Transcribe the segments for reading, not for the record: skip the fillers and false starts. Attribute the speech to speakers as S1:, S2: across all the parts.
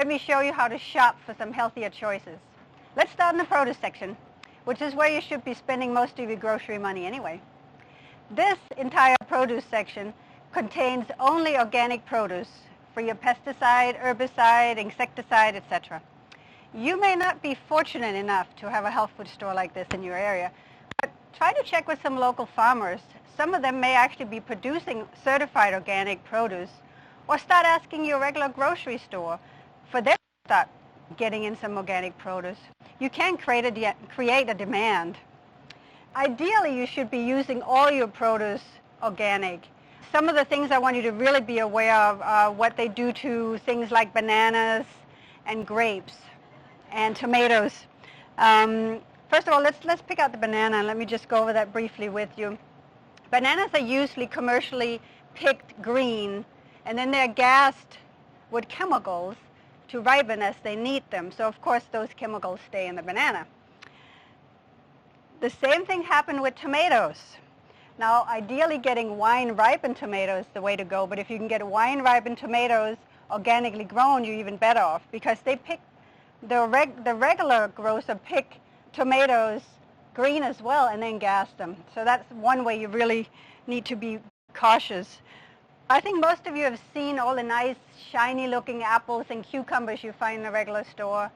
S1: let me show you how to shop for some healthier choices. Let's start in the produce section, which is where you should be spending most of your grocery money anyway. This entire produce section contains only organic produce, free of pesticide, herbicide, insecticide, etc. You may not be fortunate enough to have a health food store like this in your area, but try to check with some local farmers. Some of them may actually be producing certified organic produce, or start asking your regular grocery store for them to start getting in some organic produce. You can create a demand. Ideally, you should be using all your produce organic. Some of the things I want you to really be aware of are what they do to things like bananas and grapes and tomatoes. First of all, let's pick out the banana, and let me just go over that briefly with you. Bananas are usually commercially picked green, and then they're gassed with chemicals to ripen as they need them. So of course those chemicals stay in the banana. The same thing happened with tomatoes. Now ideally getting wine-ripened tomatoes is the way to go, but if you can get wine-ripened tomatoes organically grown, you're even better off, because they pick the regular grocer pick tomatoes green as well and then gas them. So that's one way you really need to be cautious. I think most of you have seen all the nice shiny looking apples and cucumbers you find in the regular store.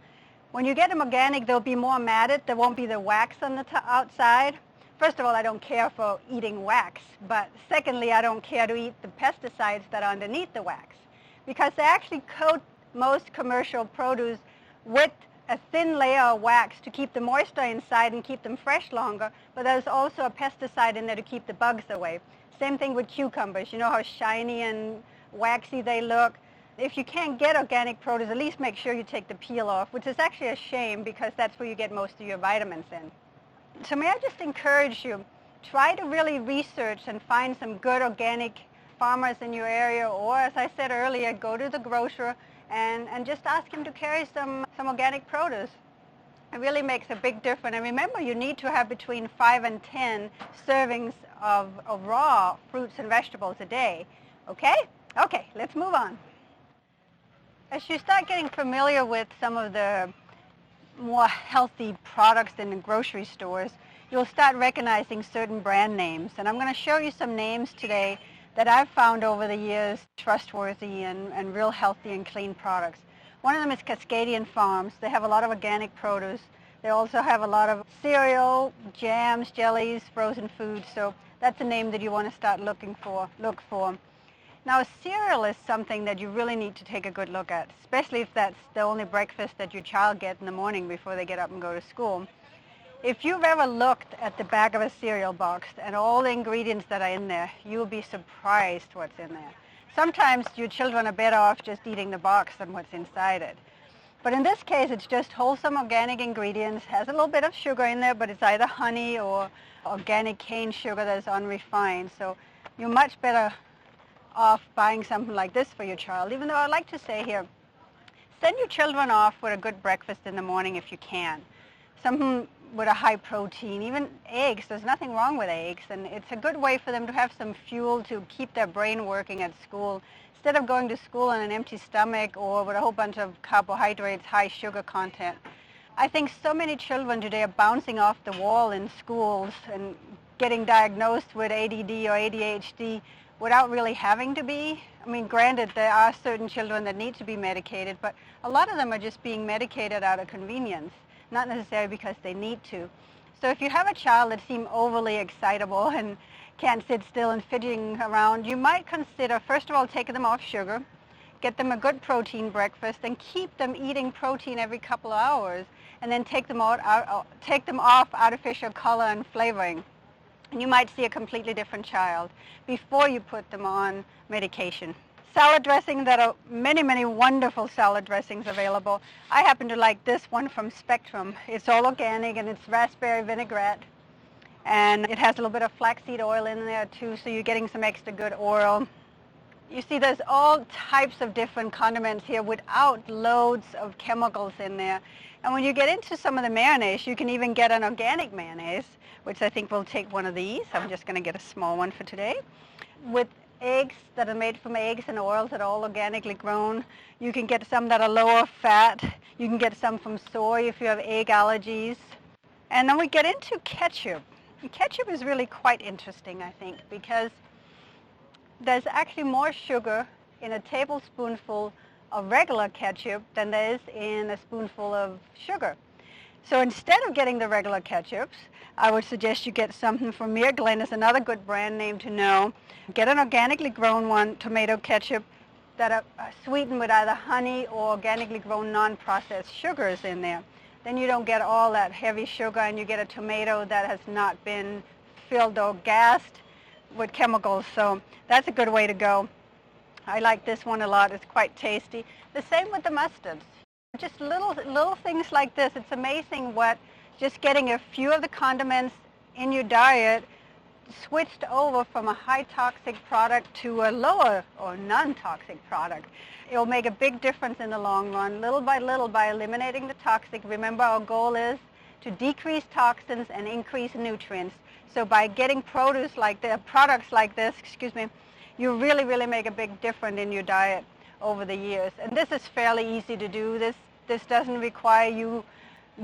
S1: When you get them organic, they'll be more matted. There won't be the wax on the outside. First of all, I don't care for eating wax, but secondly, I don't care to eat the pesticides that are underneath the wax, because they actually coat most commercial produce with a thin layer of wax to keep the moisture inside and keep them fresh longer, but there's also a pesticide in there to keep the bugs away. Same thing with cucumbers. You know how shiny and waxy they look? If you can't get organic produce, at least make sure you take the peel off, which is actually a shame because that's where you get most of your vitamins in. So may I just encourage you, try to really research and find some good organic farmers in your area, or as I said earlier, go to the grocer and just ask him to carry some organic produce. It really makes a big difference. And remember, you need to have between 5 and 10 servings of raw fruits and vegetables a day. Okay? Okay, let's move on. As you start getting familiar with some of the more healthy products in the grocery stores, you'll start recognizing certain brand names. And I'm going to show you some names today that I've found over the years trustworthy and real healthy and clean products. One of them is Cascadian Farms. They have a lot of organic produce. They also have a lot of cereal, jams, jellies, frozen foods. So that's a name that you want to start look for. Now, cereal is something that you really need to take a good look at, especially if that's the only breakfast that your child gets in the morning before they get up and go to school. If you've ever looked at the back of a cereal box and all the ingredients that are in there, you'll be surprised what's in there. Sometimes your children are better off just eating the box than what's inside it. But in this case, it's just wholesome organic ingredients, has a little bit of sugar in there, but it's either honey or organic cane sugar that's unrefined. So you're much better off buying something like this for your child, even though I'd like to say here, send your children off with a good breakfast in the morning if you can. Something with a high protein, even eggs. There's nothing wrong with eggs, and it's a good way for them to have some fuel to keep their brain working at school, instead of going to school on an empty stomach or with a whole bunch of carbohydrates, high sugar content. I think so many children today are bouncing off the wall in schools and getting diagnosed with ADD or ADHD without really having to be. I mean, granted, there are certain children that need to be medicated, but a lot of them are just being medicated out of convenience, not necessarily because they need to. So if you have a child that seems overly excitable and can't sit still and fidgeting around, you might consider, first of all, taking them off sugar, get them a good protein breakfast, and keep them eating protein every couple of hours, and then take them off artificial color and flavoring. And you might see a completely different child before you put them on medication. Salad dressing, there are many, many wonderful salad dressings available. I happen to like this one from Spectrum. It's all organic and it's raspberry vinaigrette. And it has a little bit of flaxseed oil in there too, so you're getting some extra good oil. You see there's all types of different condiments here without loads of chemicals in there. And when you get into some of the mayonnaise, you can even get an organic mayonnaise, which I think we'll take one of these. I'm just going to get a small one for today, with eggs that are made from eggs and oils that are all organically grown. You can get some that are lower fat. You can get some from soy if you have egg allergies. And then we get into ketchup. And ketchup is really quite interesting, I think, because there's actually more sugar in a tablespoonful of regular ketchup than there is in a spoonful of sugar. So instead of getting the regular ketchups, I would suggest you get something from Mere Glen. Is another good brand name to know. Get an organically grown one, tomato ketchup, that are sweetened with either honey or organically grown non-processed sugars in there. Then you don't get all that heavy sugar, and you get a tomato that has not been filled or gassed with chemicals. So that's a good way to go. I like this one a lot. It's quite tasty. The same with the mustards. Just little things like this. It's amazing what just getting a few of the condiments in your diet switched over from a high toxic product to a lower or non-toxic product. It will make a big difference in the long run, little by little, by eliminating the toxic. Remember, our goal is to decrease toxins and increase nutrients. So by getting products like this, you really make a big difference in your diet over the years. And this is fairly easy to do. This doesn't require you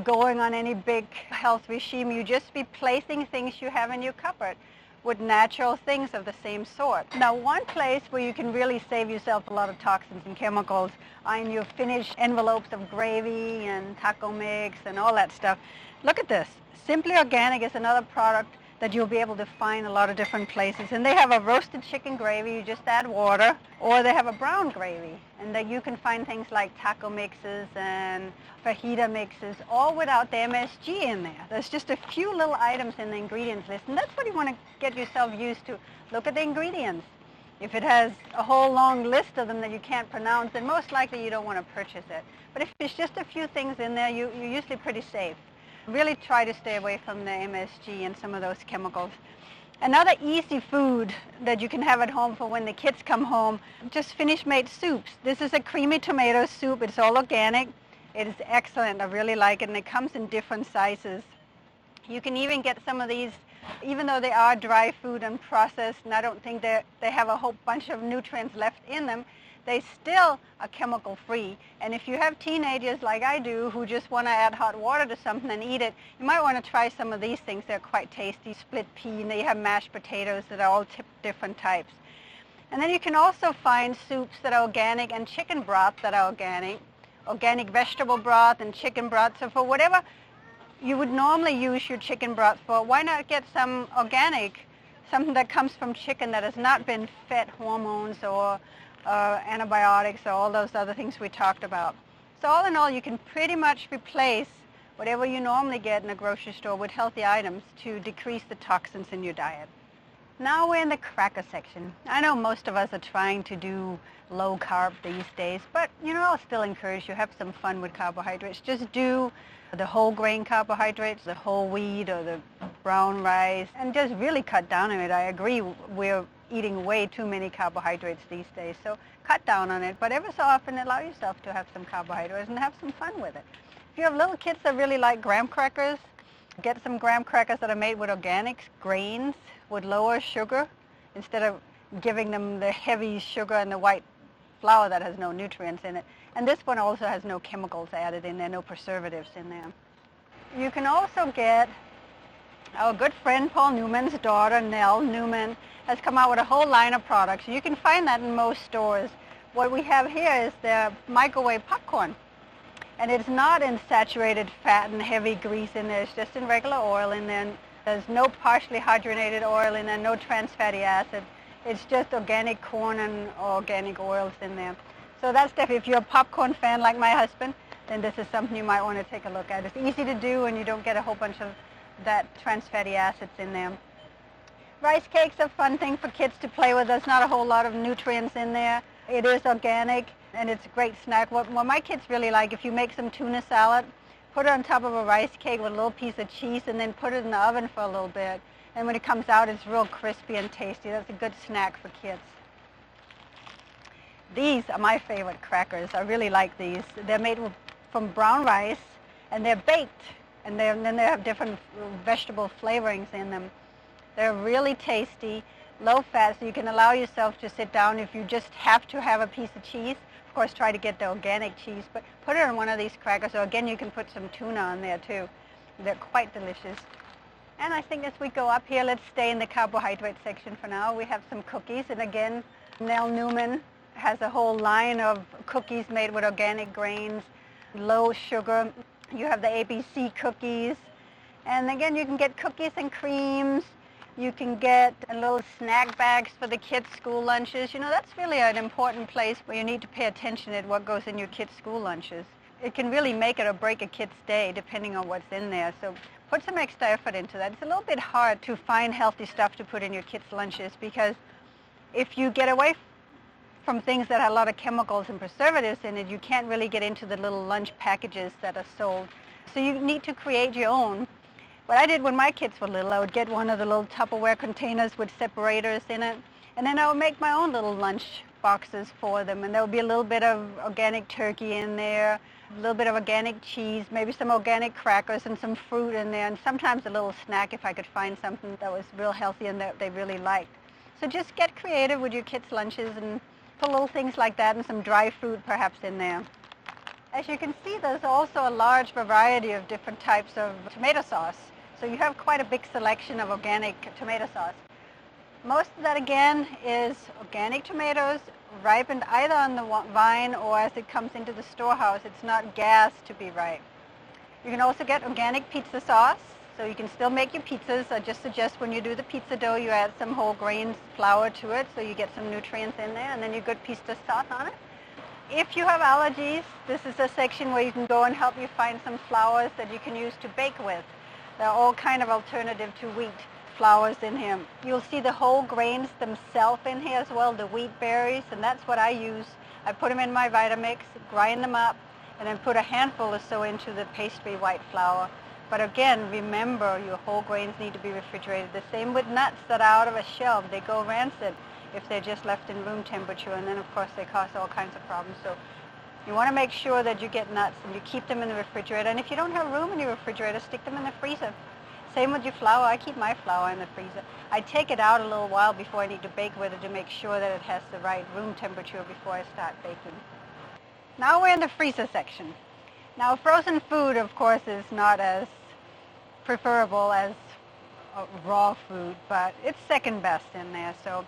S1: going on any big health regime. You just be placing things you have in your cupboard with natural things of the same sort. Now, one place where you can really save yourself a lot of toxins and chemicals are in your finished envelopes of gravy and taco mix and all that stuff. Look at this. Simply Organic is another product that you'll be able to find a lot of different places. And they have a roasted chicken gravy, you just add water, or they have a brown gravy. And that you can find things like taco mixes and fajita mixes, all without the MSG in there. There's just a few little items in the ingredients list, and that's what you want to get yourself used to. Look at the ingredients. If it has a whole long list of them that you can't pronounce, then most likely you don't want to purchase it. But if there's just a few things in there, you're usually pretty safe. Really try to stay away from the MSG and some of those chemicals. Another easy food that you can have at home for when the kids come home, just finish made soups. This is a creamy tomato soup. It's all organic. It is excellent. I really like it, and it comes in different sizes. You can even get some of these, even though they are dry food and processed, and I don't think they have a whole bunch of nutrients left in them, they still are chemical free. And if you have teenagers like I do who just want to add hot water to something and eat it, you might want to try some of these things. They're quite tasty. Split pea, and they have mashed potatoes that are all different types. And then you can also find soups that are organic and chicken broth that are organic vegetable broth and chicken broth. So for whatever you would normally use your chicken broth for, why not get some organic, something that comes from chicken that has not been fed hormones or antibiotics or all those other things we talked about. So all in all, you can pretty much replace whatever you normally get in a grocery store with healthy items to decrease the toxins in your diet. Now we're in the cracker section. I know most of us are trying to do low carb these days, but I'll still encourage you, have some fun with carbohydrates. Just do the whole grain carbohydrates, the whole wheat or the brown rice, and just really cut down on it. I agree, we're eating way too many carbohydrates these days, so cut down on it. But every so often, allow yourself to have some carbohydrates and have some fun with it. If you have little kids that really like graham crackers, get some graham crackers that are made with organic grains with lower sugar instead of giving them the heavy sugar and the white flour that has no nutrients in it. And this one also has no chemicals added in there, no preservatives in there. You can also get our good friend Paul Newman's daughter, Nell Newman, has come out with a whole line of products. You can find that in most stores. What we have here is the microwave popcorn. And it's not in saturated fat and heavy grease in there. It's just in regular oil in there. There's no partially hydrogenated oil in there, no trans fatty acid. It's just organic corn and organic oils in there. So that's definitely, if you're a popcorn fan like my husband, then this is something you might want to take a look at. It's easy to do, and you don't get a whole bunch of that trans fatty acids in there. Rice cakes are a fun thing for kids to play with. There's not a whole lot of nutrients in there. It is organic, and it's a great snack. What my kids really like, if you make some tuna salad, put it on top of a rice cake with a little piece of cheese, and then put it in the oven for a little bit. And when it comes out, it's real crispy and tasty. That's a good snack for kids. These are my favorite crackers. I really like these. They're made from brown rice, and they're baked, and then they have different vegetable flavorings in them. They're really tasty. low fat, so you can allow yourself to sit down if you just have to have a piece of cheese. Of course, try to get the organic cheese, but put it on one of these crackers. Or again, you can put some tuna on there too. They're quite delicious. And I think as we go up here, let's stay in the carbohydrate section for now. We have some cookies, and again, Nell Newman has a whole line of cookies made with organic grains, low sugar. You have the ABC cookies, and again, you can get cookies and creams. You can get little snack bags for the kids' school lunches. You know, that's really an important place where you need to pay attention at what goes in your kids' school lunches. It can really make it or break a kid's day depending on what's in there. So put some extra effort into that. It's a little bit hard to find healthy stuff to put in your kids' lunches because if you get away from things that have a lot of chemicals and preservatives in it, you can't really get into the little lunch packages that are sold. So you need to create your own. What I did when my kids were little, I would get one of the little Tupperware containers with separators in it, and then I would make my own little lunch boxes for them, and there would be a little bit of organic turkey in there, a little bit of organic cheese, maybe some organic crackers and some fruit in there, and sometimes a little snack if I could find something that was real healthy and that they really liked. So just get creative with your kids' lunches and put little things like that and some dry fruit perhaps in there. As you can see, there's also a large variety of different types of tomato sauce. So you have quite a big selection of organic tomato sauce. Most of that, again, is organic tomatoes, ripened either on the vine or as it comes into the storehouse. It's not gassed to be ripe. You can also get organic pizza sauce, so you can still make your pizzas. I just suggest when you do the pizza dough, you add some whole grain flour to it so you get some nutrients in there, and then you good pizza sauce on it. If you have allergies, this is a section where you can go and help you find some flours that you can use to bake with. There are all kind of alternative to wheat flours in here. You'll see the whole grains themselves in here as well, the wheat berries, and that's what I use. I put them in my Vitamix, grind them up, and then put a handful or so into the pastry white flour. But again, remember, your whole grains need to be refrigerated. The same with nuts that are out of a shelf. They go rancid if they're just left in room temperature, and then of course they cause all kinds of problems. So you want to make sure that you get nuts and you keep them in the refrigerator. And if you don't have room in your refrigerator, stick them in the freezer. Same with your flour. I keep my flour in the freezer. I take it out a little while before I need to bake with it to make sure that it has the right room temperature before I start baking. Now we're in the freezer section. Now frozen food, of course, is not as preferable as raw food, but it's second best in there. So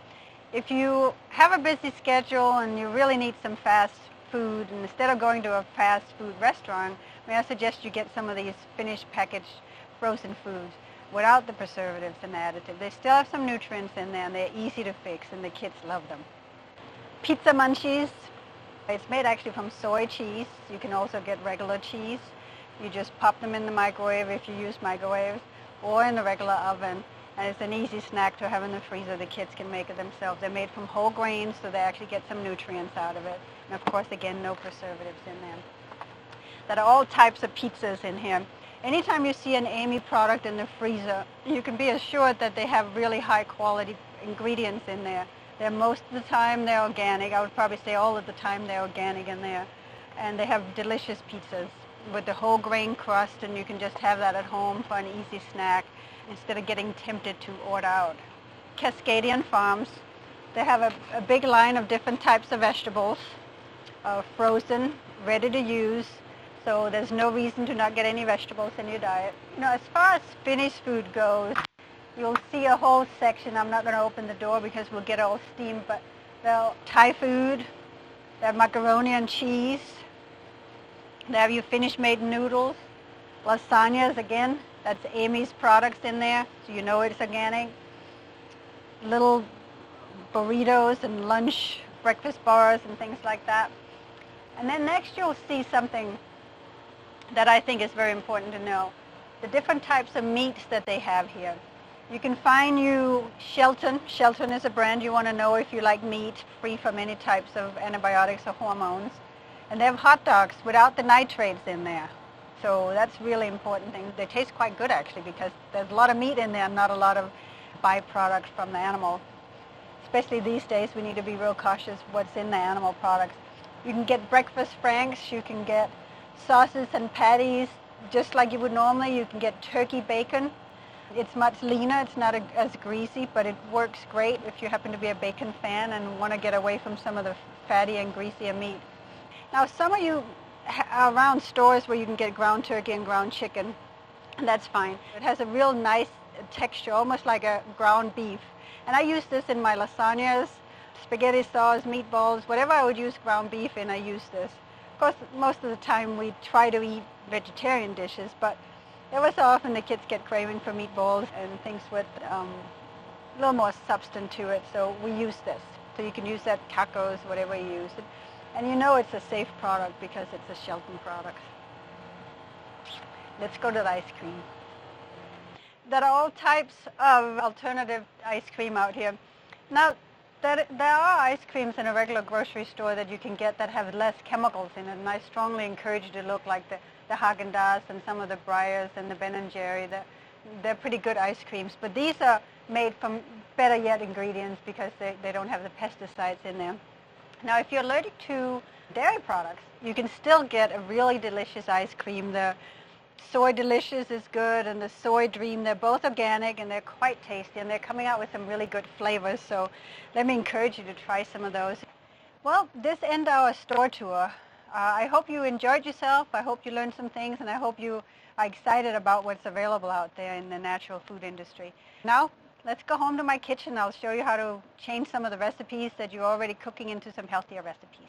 S1: if you have a busy schedule and you really need some fast food, and instead of going to a fast food restaurant, may I suggest you get some of these finished packaged frozen foods without the preservatives and additives. They still have some nutrients in there and they're easy to fix and the kids love them. Pizza munchies. It's made actually from soy cheese. You can also get regular cheese. You just pop them in the microwave if you use microwaves or in the regular oven. And it's an easy snack to have in the freezer. The kids can make it themselves. They're made from whole grains, so they actually get some nutrients out of it. And of course, again, no preservatives in them. There are all types of pizzas in here. Anytime you see an Amy product in the freezer, you can be assured that they have really high quality ingredients in there. Most of the time they're organic. I would probably say all of the time they're organic in there. And they have delicious pizzas with the whole grain crust, and you can just have that at home for an easy snack instead of getting tempted to order out. Cascadian Farms, they have a big line of different types of vegetables, frozen, ready to use, so there's no reason to not get any vegetables in your diet. You know, as far as finished food goes, you'll see a whole section. I'm not going to open the door because we'll get all steamed, but they'll Thai food, they have macaroni and cheese, they have your finished made noodles, lasagnas again. That's Amy's products in there, so you know it's organic. Little burritos and lunch, breakfast bars and things like that. And then next you'll see something that I think is very important to know. The different types of meats that they have here. You can find you Shelton. Shelton is a brand you want to know if you like meat free from any types of antibiotics or hormones. And they have hot dogs without the nitrates in there. So that's really important thing. They taste quite good actually because there's a lot of meat in there and not a lot of byproducts from the animal. Especially these days we need to be real cautious what's in the animal products. You can get breakfast franks, you can get sauces and patties just like you would normally. You can get turkey bacon. It's much leaner. It's not as greasy, but it works great if you happen to be a bacon fan and want to get away from some of the fatty and greasier meat. Now, some of you are around stores where you can get ground turkey and ground chicken, and that's fine. It has a real nice texture, almost like a ground beef. And I use this in my lasagnas, spaghetti sauce, meatballs, whatever I would use ground beef in, I use this. Of course, most of the time we try to eat vegetarian dishes, but every so often the kids get craving for meatballs and things with a little more substance to it, so we use this. So you can use that tacos, whatever you use. And you know it's a safe product because it's a Shelton product. Let's go to the ice cream. There are all types of alternative ice cream out here. Now, there are ice creams in a regular grocery store that you can get that have less chemicals in it, and I strongly encourage you to look like the Haagen-Dazs and some of the Breyers and the Ben & Jerry. They're pretty good ice creams, but these are made from better yet ingredients because they don't have the pesticides in them. Now, if you're allergic to dairy products, you can still get a really delicious ice cream. The Soy Delicious is good, and the Soy Dream. They're both organic, and they're quite tasty, and they're coming out with some really good flavors. So let me encourage you to try some of those. Well, this ends our store tour. I hope you enjoyed yourself. I hope you learned some things, and I hope you are excited about what's available out there in the natural food industry. Now, let's go home to my kitchen. I'll show you how to change some of the recipes that you're already cooking into some healthier recipes.